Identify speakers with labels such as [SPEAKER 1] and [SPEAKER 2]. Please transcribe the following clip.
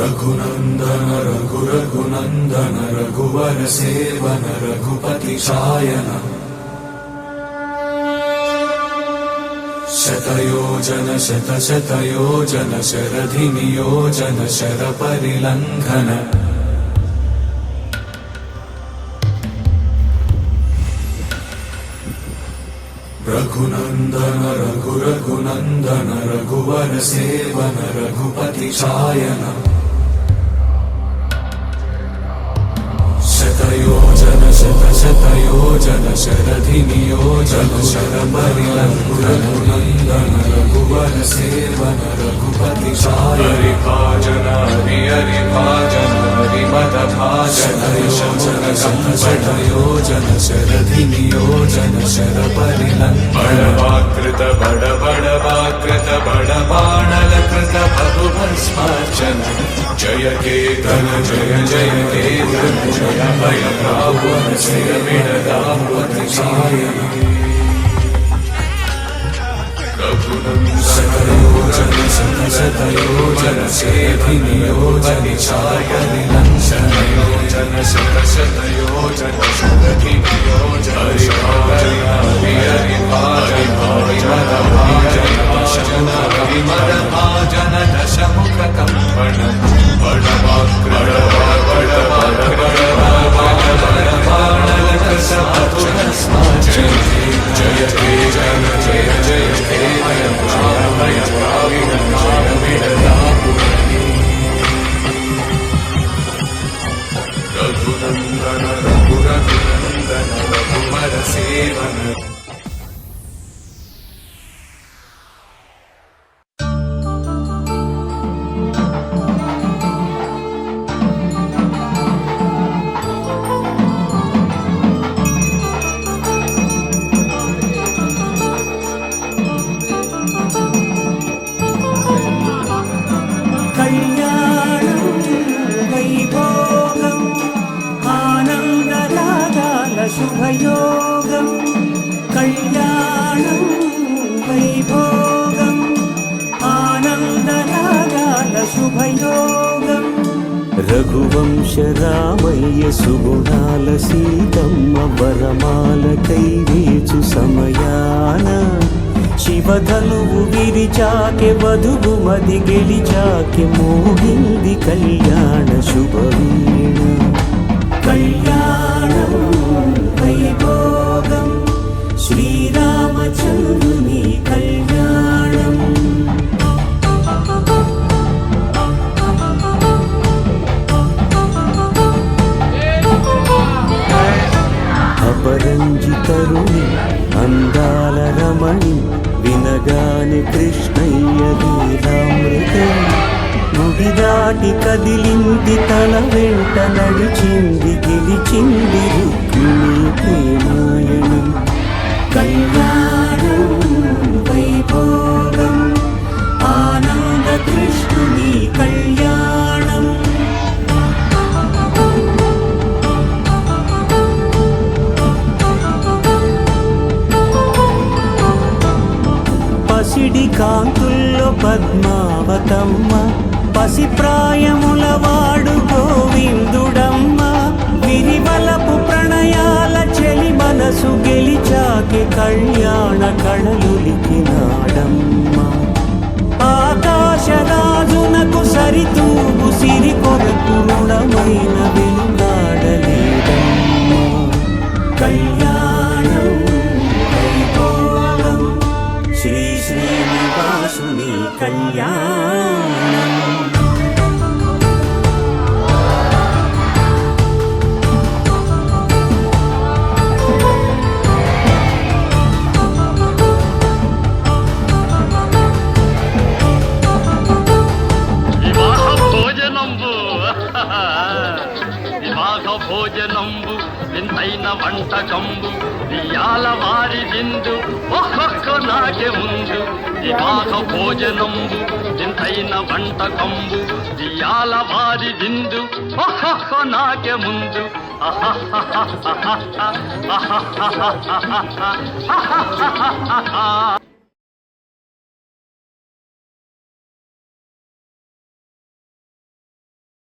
[SPEAKER 1] रघुनन्दन रघुरघुनन्दन रघुवर seven Raghupati Shayan शतयोजन शतशतयोजन शरधि नियोजन शरपरिलङ्घन रघुनन्दन रघुरघुनन्दन रघुवर seven Raghupati Shayan शतयोजन शतशतयोजन शरधि नियोजन शरपरिलङ्घन रघुनन्दन रघुवर seven Raghupati Shayan हरिभाजन हरिभाजन हरिमदभाजन शतयोजन शरधि नियोजन शरपरिलङ्घन बड़वाकृत बड़वाकृत बड़बाणलकृत बहुभस्मार्चन जय केतन जय जय केतन जय भय प्रावण शिर विडदावति शायन शतयोजन शतशतयोजन शरधि नियोजन शरपरिलङ्घन शतशतयोजन शरधि नियोजन हरिमदभाजन दशमुख कंपन जय हे जन जय जय हे रघुनन्दन रघुरघुनन्दन रघुवर सेवन
[SPEAKER 2] शुभयोगं कल्याणं वैभोगम् आनन्दरागाल शुभयोगं रघुवंश रामय्य सुगुणाल सीतम्म वरमाल कैवीचु समयान शिवधनुవు విరిచాకే వధువు మది గెలిచాకే మోహింది కళ్యాణ శుభవీణ కళ్యాణం వైభోగం శ్రీరామచంద్రుని కళ్యాణం అపరంజితరుని అందాల రమణి వినగాని కృష్ణయ్య లీలామృతం గుడి దాటి కదిలింది తన వెంట నడిచింది గెలిచింది రుక్మిణి ప్రేమాయణం కళ్యాణం వైభోగం ఆనంద కృష్ణుని కళ్యాణం పసిడి కాంతుల్లో పద్మావతమ్మ పసి ప్రాయముల వాడు గోవిందుడమ్మ విరివలపు ప్రణయాల చెలి మనసు గెలిచాకే కళ్యాణ కళలులికినాడమ్మ ఆకాశరాజునకు సరితూగు సిరి కొరకు రుణమైన వెలుగాడలేదమ్మ కళ్యాణం వైభోగం శ్రీ శ్రీనివాసుని కళ్యాణం
[SPEAKER 3] భోజనంబు వింతైన వంటకంబు ఇయాల వారి విందు ఒక్కొక్క నాకే ముందు వివాహ భోజనంబు వింతైన వంటకంబు ఇయాల వారి విందు ఒక్కొక్క నాకే ముందు